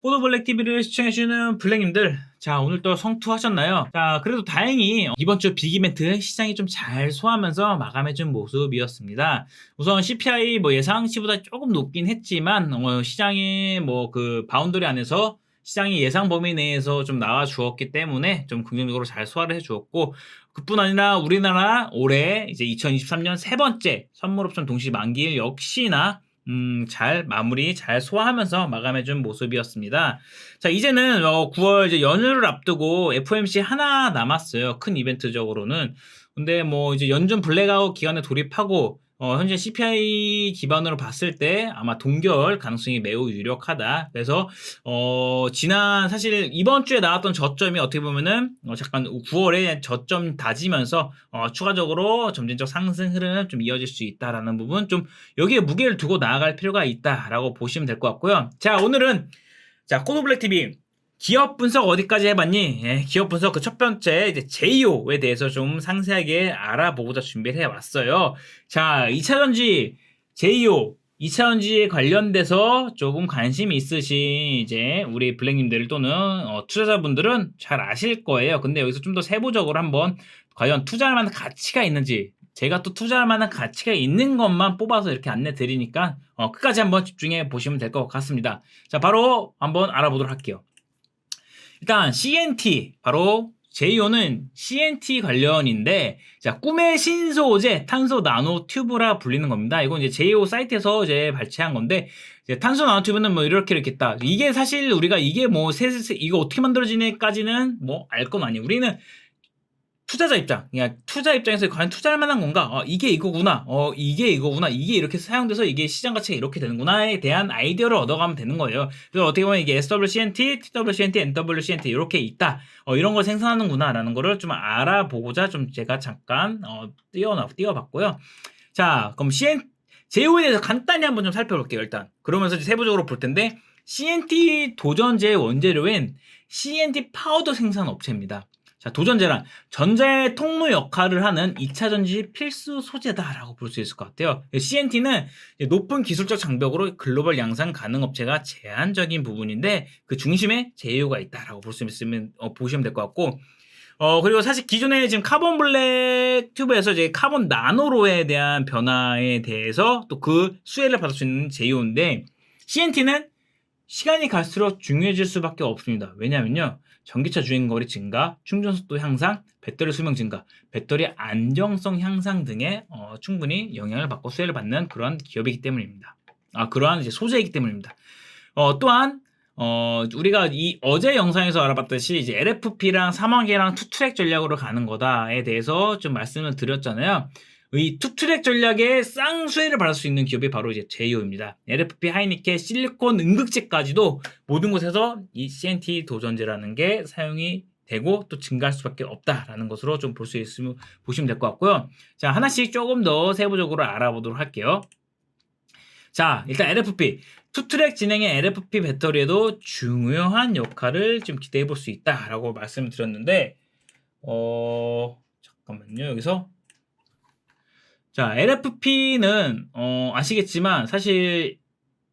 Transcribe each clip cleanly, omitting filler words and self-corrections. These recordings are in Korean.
포도블랙 TV를 시청해주시는 블랙님들, 자, 오늘 또 성투하셨나요? 자, 그래도 다행히 이번 주 빅이벤트 시장이 좀 잘 소화하면서 마감해준 모습이었습니다. 우선 CPI 예상치보다 조금 높긴 했지만, 시장의 그 바운더리 안에서 시장이 예상 범위 내에서 좀 나와 주었기 때문에 좀 긍정적으로 잘 소화를 해 주었고, 그뿐 아니라 우리나라 올해 이제 2023년 세 번째 선물옵션 동시 만기일 역시나 잘 마무리 잘 소화하면서 마감해준 모습이었습니다. 자, 이제는 9월 이제 연휴를 앞두고 FOMC 하나 남았어요. 큰 이벤트적으로는. 근데 이제 연준 블랙아웃 기간에 돌입하고 현재 CPI 기반으로 봤을 때 아마 동결 가능성이 매우 유력하다. 그래서 지난 사실 이번 주에 나왔던 저점이 어떻게 보면은 잠깐 9월에 저점 다지면서 추가적으로 점진적 상승 흐름 좀 이어질 수 있다라는 부분, 좀 여기에 무게를 두고 나아갈 필요가 있다라고 보시면 될 것 같고요. 자, 오늘은 코드블랙 TV 기업 분석 어디까지 해봤니? 예, 기업 분석 그 첫 번째 이제 제이오에 대해서 좀 상세하게 알아보고자 준비를 해왔어요. 자, 2차전지 제이오 2차전지에 관련돼서 조금 관심이 있으신 이제 우리 블랙님들 또는 투자자분들은 잘 아실 거예요. 근데 여기서 좀 더 세부적으로 한번 과연 투자할 만한 가치가 있는지, 제가 또 투자할 만한 가치가 있는 것만 뽑아서 이렇게 안내 드리니까 끝까지 한번 집중해 보시면 될 것 같습니다. 자, 바로 한번 알아보도록 할게요. 일단 CNT, 바로 제이오는 CNT 관련인데, 자, 꿈의 신소재 탄소 나노 튜브라 불리는 겁니다. 이건 이제 제이오 사이트에서 이제 발췌한 건데, 이제 탄소 나노 튜브는 이렇게 있다. 이게 사실 우리가 이게 이거 어떻게 만들어지는까지는 알 건 아니에요. 우리는 투자자 입장, 그냥 투자 입장에서 과연 투자할 만한 건가? 이게 이거구나. 이게 이거구나. 이게 이렇게 사용돼서 이게 시장 가치가 이렇게 되는구나에 대한 아이디어를 얻어가면 되는 거예요. 그래서 어떻게 보면 이게 SWCNT, TWCNT, NWCNT 이렇게 있다. 이런 걸 생산하는구나라는 거를 좀 알아보고자 좀 제가 잠깐 띄워봤고요. 자, 그럼 제이오에 대해서 간단히 한번 좀 살펴볼게요. 일단 그러면서 이제 세부적으로 볼 텐데, CNT 도전제의 원재료인 CNT 파우더 생산 업체입니다. 자, 도전제란 전자의 통로 역할을 하는 2차전지 필수 소재다라고 볼 수 있을 것 같아요. CNT는 높은 기술적 장벽으로 글로벌 양산 가능 업체가 제한적인 부분인데, 그 중심에 제이오가 있다라고 볼 수 있으면 보시면 될 것 같고, 그리고 사실 기존에 지금 카본 블랙 튜브에서 이제 카본 나노로에 대한 변화에 대해서 또 그 수혜를 받을 수 있는 제이오인데, CNT는 시간이 갈수록 중요해질 수밖에 없습니다. 왜냐면요, 전기차 주행거리 증가, 충전속도 향상, 배터리 수명 증가, 배터리 안정성 향상 등에 충분히 영향을 받고 수혜를 받는 그러한 기업이기 때문입니다. 그러한 이제 소재이기 때문입니다. 또한 우리가 어제 영상에서 알아봤듯이 이제 LFP랑 3원계랑 투트랙 전략으로 가는 거다에 대해서 좀 말씀을 드렸잖아요. 이 투트랙 전략에 쌍수혜를 받을 수 있는 기업이 바로 이제 제이오입니다. LFP, 하이니켈, 실리콘, 음극재까지도 모든 곳에서 이 CNT 도전제라는 게 사용이 되고 또 증가할 수밖에 없다라는 것으로 좀 볼 수 있으면 보시면 될 것 같고요. 자, 하나씩 조금 더 세부적으로 알아보도록 할게요. 자, 일단 LFP. 투트랙 진행의 LFP 배터리에도 중요한 역할을 좀 기대해 볼 수 있다라고 말씀을 드렸는데, 잠깐만요. 여기서. 자, LFP는 아시겠지만 사실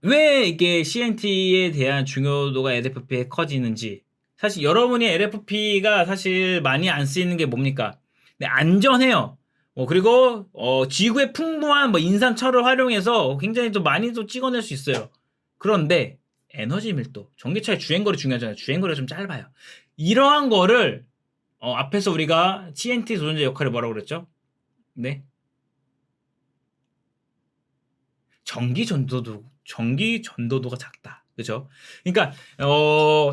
왜 이게 CNT에 대한 중요도가 LFP에 커지는지, 사실 여러분이 LFP가 사실 많이 안 쓰이는 게 뭡니까? 근데 안전해요. 그리고 지구의 풍부한 인산철을 활용해서 굉장히 또 많이 또 찍어낼 수 있어요. 그런데 에너지 밀도, 전기차의 주행거리 중요하잖아요. 주행거리가 좀 짧아요. 이러한 거를 앞에서 우리가 CNT 도전자 역할을 뭐라고 그랬죠? 네. 전기 전도도가 작다. 그죠? 그러니까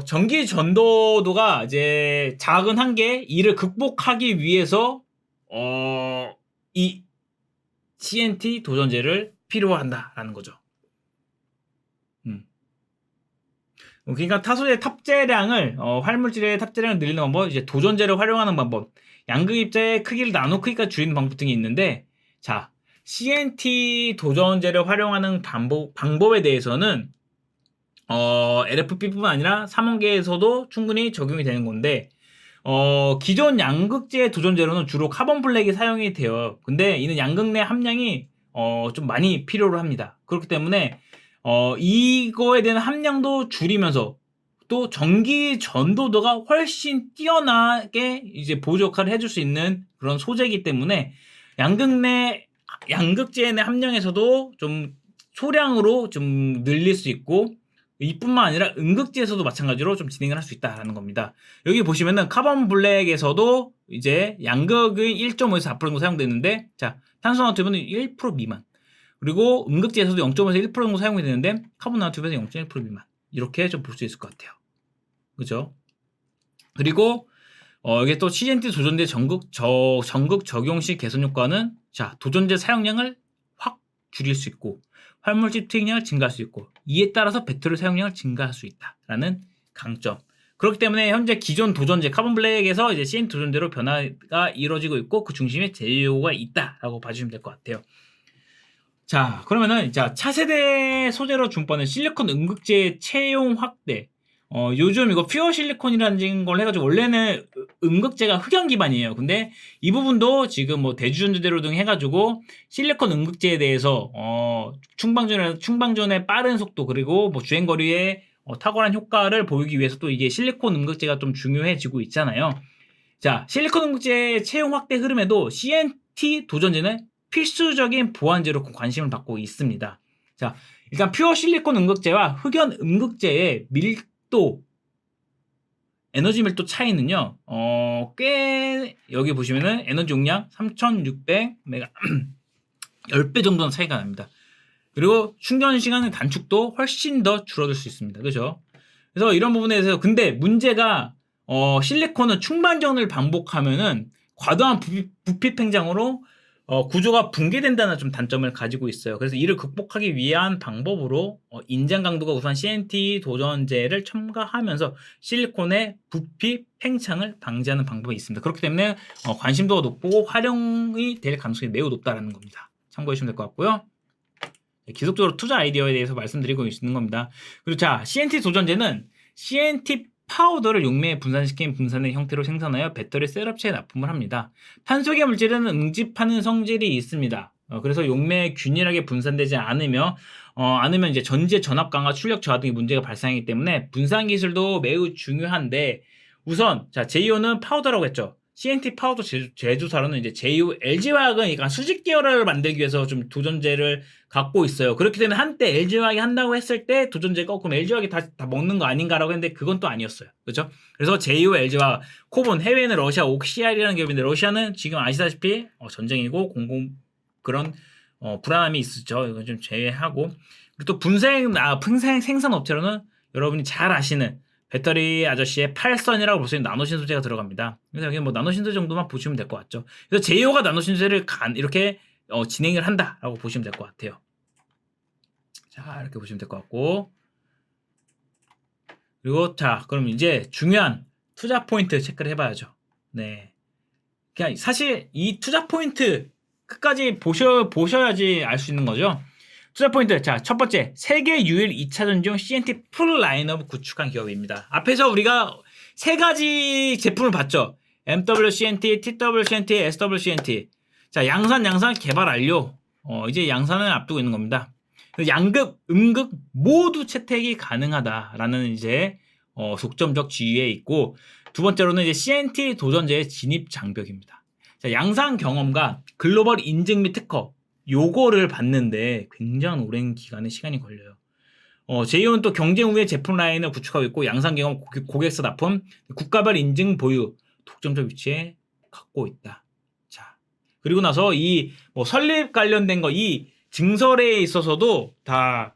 전기 전도도가 이제 작은 한계, 이를 극복하기 위해서 이 CNT 도전제를 필요한다라는 거죠. 그러니까 타소의 탑재량을 활물질의 탑재량을 늘리는 방법, 이제 도전제를 활용하는 방법, 양극 입자의 크기를 나노 크기까지 줄이는 방법 등이 있는데, 자, CNT 도전제를 활용하는 방법에 대해서는 LFP뿐만 아니라 3원계에서도 충분히 적용이 되는 건데, 기존 양극재 도전제로는 주로 카본 블랙이 사용이 돼요. 근데 이는 양극 내 함량이 좀 많이 필요로 합니다. 그렇기 때문에 이거에 대한 함량도 줄이면서 또 전기 전도도가 훨씬 뛰어나게 이제 보조 역할을 해줄 수 있는 그런 소재이기 때문에 양극재 내 함량에서도 좀 소량으로 좀 늘릴 수 있고, 이뿐만 아니라 음극재에서도 마찬가지로 좀 진행을 할 수 있다라는 겁니다. 여기 보시면은 카본 블랙에서도 이제 양극의 1.5에서 4% 정도 사용되는데, 자, 탄소 나노튜브는 1% 미만. 그리고 음극재에서도 0.5에서 1% 정도 사용이 되는데, 카본 나노튜브에서 0.1% 미만. 이렇게 좀 볼 수 있을 것 같아요. 그죠? 그리고 이게 또 CNT 도전제 전극 적용 시 개선 효과는, 자, 도전제 사용량을 확 줄일 수 있고, 활물질 투입량을 증가할 수 있고, 이에 따라서 배터리 사용량을 증가할 수 있다라는 강점. 그렇기 때문에 현재 기존 도전제 카본 블랙에서 이제 CNT 도전제로 변화가 이루어지고 있고, 그 중심에 제이오가 있다라고 봐주시면 될 것 같아요. 자, 그러면은 자, 차세대 소재로 준법하는 실리콘 음극재 채용 확대. 요즘 이거 퓨어 실리콘이라는 걸 해가지고, 원래는 음극재가 흑연 기반이에요. 근데 이 부분도 지금 뭐 대주전자재로 등 해가지고 실리콘 음극재에 대해서 충방전의 빠른 속도, 그리고 뭐 주행거리에 탁월한 효과를 보이기 위해서 또 이게 실리콘 음극재가 좀 중요해지고 있잖아요. 자, 실리콘 음극재 채용 확대 흐름에도 CNT 도전제는 필수적인 보완제로 관심을 받고 있습니다. 자, 일단 퓨어 실리콘 음극재와 흑연 음극재의 에너지 밀도 차이는요, 꽤, 여기 보시면은 에너지 용량 3600메가, 10배 정도는 차이가 납니다. 그리고 충전 시간의 단축도 훨씬 더 줄어들 수 있습니다. 그죠? 그래서 이런 부분에 대해서, 근데 문제가, 실리콘은 충반전을 반복하면은 과도한 부피 팽창으로 구조가 붕괴된다는 좀 단점을 가지고 있어요. 그래서 이를 극복하기 위한 방법으로 인장 강도가 우수한 CNT 도전제를 첨가하면서 실리콘의 부피 팽창을 방지하는 방법이 있습니다. 그렇기 때문에 관심도가 높고 활용이 될 가능성이 매우 높다는 겁니다. 참고해 주시면 될 것 같고요. 기속적으로 투자 아이디어에 대해서 말씀드리고 있는 겁니다. 그리고 자, CNT 도전제는 CNT 파우더를 용매에 분산시킨 분산의 형태로 생산하여 배터리 셋업체에 납품을 합니다. 탄소계 물질은 응집하는 성질이 있습니다. 그래서 용매에 균일하게 분산되지 않으면 이제 전지의 전압 강화, 출력 저하 등의 문제가 발생하기 때문에 분산 기술도 매우 중요한데, 우선 자, 제이오는 파우더라고 했죠. CNT 파우더 제조사로는 이제 제이오 LG화학은 약간 수직 계열을 만들기 위해서 좀 도전제를 갖고 있어요. 그렇기 때문에 한때 LG화학이 한다고 했을 때 도전제가 그럼 LG화학이 다 먹는 거 아닌가라고 했는데, 그건 또 아니었어요. 그렇죠? 그래서 제이오 LG화학, 코본, 해외에는 러시아 옥시알이라는 기업인데, 러시아는 지금 아시다시피 전쟁이고 그런 불안함이 있었죠. 이건 좀 제외하고, 그리고 또 생산 업체로는 여러분이 잘 아시는 배터리 아저씨의 팔선이라고 볼 수 있는 나노신소재가 들어갑니다. 그래서 여기 뭐 나노신소재 정도만 보시면 될 것 같죠. 그래서 제이오가 나노신소재를 이렇게 진행을 한다라고 보시면 될 것 같아요. 자, 이렇게 보시면 될 것 같고, 그리고 자, 그럼 이제 중요한 투자 포인트 체크를 해봐야죠. 네, 그냥 사실 이 투자 포인트 끝까지 보셔야지 알 수 있는 거죠. 투자 포인트. 자, 첫 번째, 세계 유일 2차 전지용 CNT 풀 라인업을 구축한 기업입니다. 앞에서 우리가 세 가지 제품을 봤죠. MWCNT, TWCNT, SWCNT. 자, 양산 개발 완료. 이제 양산을 앞두고 있는 겁니다. 양극, 음극 모두 채택이 가능하다라는 이제 독점적 지위에 있고, 두 번째로는 이제 CNT 도전제의 진입 장벽입니다. 자, 양산 경험과 글로벌 인증 및 특허, 요거를 받는데 굉장히 오랜 기간의 시간이 걸려요. 제이오는 또 경쟁 우위의 제품 라인을 구축하고 있고, 양산 경험, 고객사 납품, 국가별 인증 보유, 독점적 위치에 갖고 있다. 자, 그리고 나서 이 설립 관련된 거, 이 증설에 있어서도 다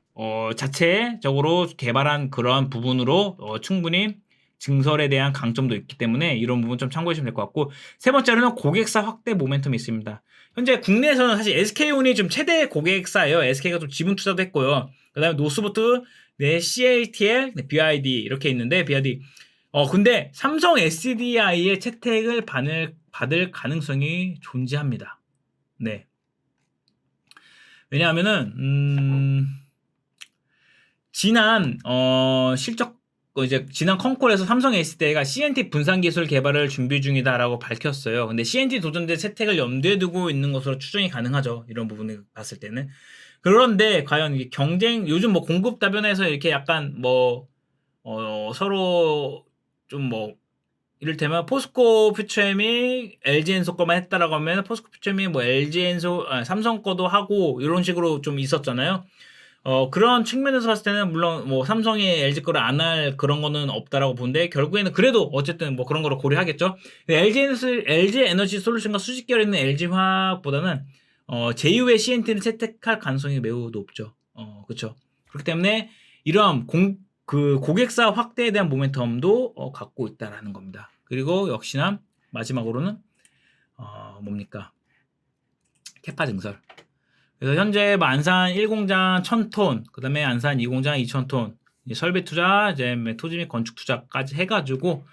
자체적으로 개발한 그런 부분으로 충분히 증설에 대한 강점도 있기 때문에 이런 부분 좀 참고해 주시면 될 것 같고, 세 번째로는 고객사 확대 모멘텀이 있습니다. 현재 국내에서는 사실 SK온이 좀 최대 고객사예요. SK가 좀 지분 투자도 했고요. 그 다음에 노스부트, 네, CATL, 네, BYD 이렇게 있는데, BYD. 근데 삼성 SDI의 채택을 받을 가능성이 존재합니다. 네. 왜냐하면은 지난 지난 컨콜에서 삼성 SDI가 CNT 분산 기술 개발을 준비 중이다라고 밝혔어요. 근데 CNT 도전제 채택을 염두에 두고 있는 것으로 추정이 가능하죠. 이런 부분을 봤을 때는. 그런데 과연 요즘 공급 다변에서 이렇게 약간 서로 좀 뭐 이를테면 포스코 퓨처엠이 LG엔소 거만 했다라고 하면 포스코 퓨처엠이 뭐 삼성 거도 하고 이런 식으로 좀 있었잖아요. 그런 측면에서 봤을 때는 물론 뭐 삼성이 LG 거를 안 할 그런 거는 없다라고 보는데 결국에는 그래도 어쨌든 뭐 그런 거를 고려하겠죠. LG 에너지 솔루션과 수직 계열에 있는 LG 화학보다는 제휴의 CNT를 채택할 가능성이 매우 높죠. 그렇죠. 그렇기 때문에 이러한 고객사 확대에 대한 모멘텀도 갖고 있다라는 겁니다. 그리고 역시나 마지막으로는 뭡니까? 캐파 증설. 그래서 현재 뭐 안산 1공장 1000톤, 그 다음에 안산 2공장 2000톤, 설비 투자, 이제 토지 및 건축 투자까지 해가지고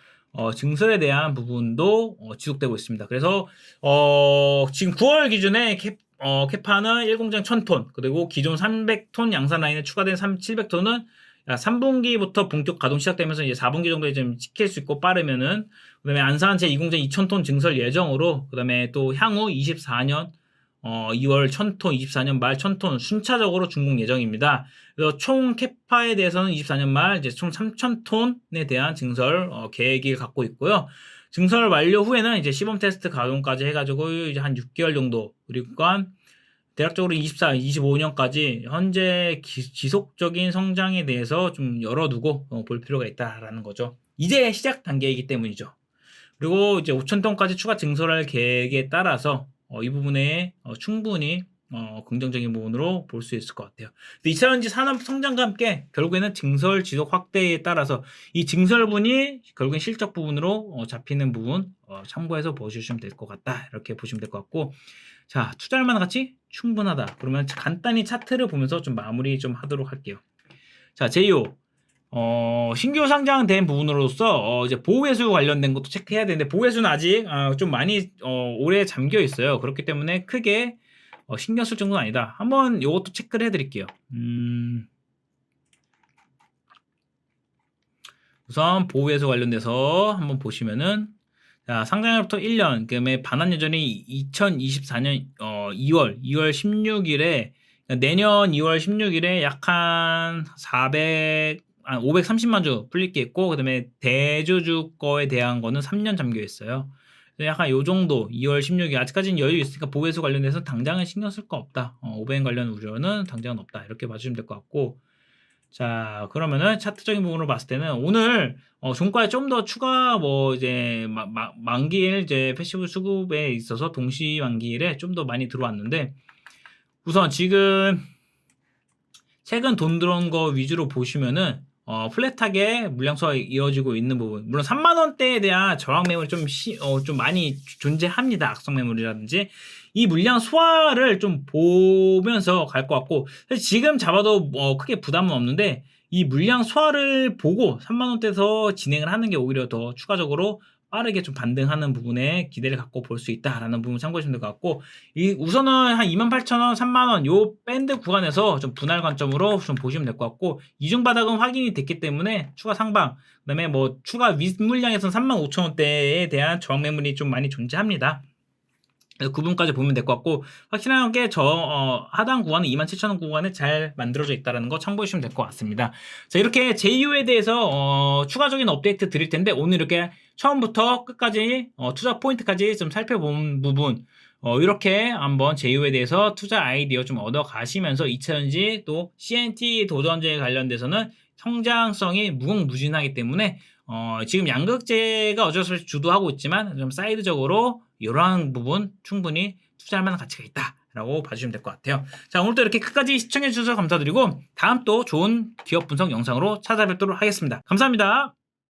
증설에 대한 부분도 지속되고 있습니다. 그래서 지금 9월 기준에 캐파는 1공장 1000톤, 그리고 기존 300톤 양산 라인에 추가된 700톤은 3분기부터 본격 가동 시작되면서 이제 4분기 정도에 좀 찍힐 수 있고 빠르면은, 그다음에 안산 제2공장 2000톤 증설 예정으로, 그다음에 또 향후 24년 2월 1000톤, 24년 말 1000톤 순차적으로 준공 예정입니다. 그래서 총 캐파에 대해서는 24년 말 이제 총 3000톤에 대한 증설 계획을 갖고 있고요. 증설 완료 후에는 이제 시범 테스트 가동까지 해가지고 이제 한 6개월 정도, 그리고 대략적으로 25년까지 현재 지속적인 성장에 대해서 좀 열어두고 볼 필요가 있다라는 거죠. 이제 시작 단계이기 때문이죠. 그리고 이제 5,000톤까지 추가 증설할 계획에 따라서 이 부분에 충분히 긍정적인 부분으로 볼 수 있을 것 같아요. 2차전지 산업 성장과 함께 결국에는 증설 지속 확대에 따라서 이 증설분이 결국엔 실적 부분으로 잡히는 부분 참고해서 보시면 될 것 같다. 이렇게 보시면 될 것 같고, 자, 투자할 만한 가치 충분하다. 그러면 간단히 차트를 보면서 좀 마무리 좀 하도록 할게요. 자, 제이오 신규 상장된 부분으로서 이제 보호회수 관련된 것도 체크해야 되는데, 보호회수는 아직 좀 많이 오래 잠겨 있어요. 그렇기 때문에 크게 신경 쓸 정도는 아니다. 한번 이것도 체크를 해드릴게요. 우선 보호회수 관련돼서 한번 보시면은, 자, 상장일부터 1년, 그다음에 반환 여전히 2024년 2월 16일에, 내년 2월 16일에 약 한 530만 주 풀릴 게 있고, 그다음에 대주주 거에 대한 거는 3년 잠겨 있어요. 약간 요 정도 2월 16일 아직까지는 여유 있으니까 보호회수 관련해서 당장은 신경 쓸 거 없다. 오벤 관련 우려는 당장은 없다. 이렇게 봐주시면 될 것 같고, 자, 그러면은 차트적인 부분으로 봤을 때는 오늘 종가에 좀 더 추가 뭐 이제 만기일 이제 패시브 수급에 있어서 동시 만기일에 좀 더 많이 들어왔는데, 우선 지금 최근 돈 들어온 거 위주로 보시면은 플랫하게 물량 소화가 이어지고 있는 부분, 물론 3만 원대에 대한 저항 매물이 좀 많이 존재합니다. 악성 매물이라든지 이 물량 소화를 좀 보면서 갈 것 같고, 사실 지금 잡아도 크게 부담은 없는데 이 물량 소화를 보고 3만 원대에서 진행을 하는 게 오히려 더 추가적으로 빠르게 좀 반등하는 부분에 기대를 갖고 볼 수 있다라는 부분 참고하시면 될 것 같고, 우선은 한 28,000원, 3만원 요 밴드 구간에서 좀 분할 관점으로 좀 보시면 될 것 같고, 이중 바닥은 확인이 됐기 때문에 추가 상방, 그다음에 뭐 추가 윗물량에서는 35,000원대에 대한 저항 매물이 좀 많이 존재합니다. 그 부분까지 보면 될 것 같고, 확실하게 하단 구간은 27,000원 구간에 잘 만들어져 있다는 거 참고해 주시면 될 것 같습니다. 자, 이렇게 제이유에 대해서 추가적인 업데이트 드릴 텐데, 오늘 이렇게 처음부터 끝까지 투자 포인트까지 좀 살펴본 부분, 이렇게 한번 제이유에 대해서 투자 아이디어 좀 얻어 가시면서 2차전지 또 CNT 도전제에 관련돼서는 성장성이 무궁무진하기 때문에 지금 양극재가 어쩔 수 없이 주도하고 있지만 좀 사이드적으로 이러한 부분 충분히 투자할 만한 가치가 있다라고 봐주시면 될 것 같아요. 자, 오늘도 이렇게 끝까지 시청해 주셔서 감사드리고, 다음 또 좋은 기업 분석 영상으로 찾아뵙도록 하겠습니다. 감사합니다.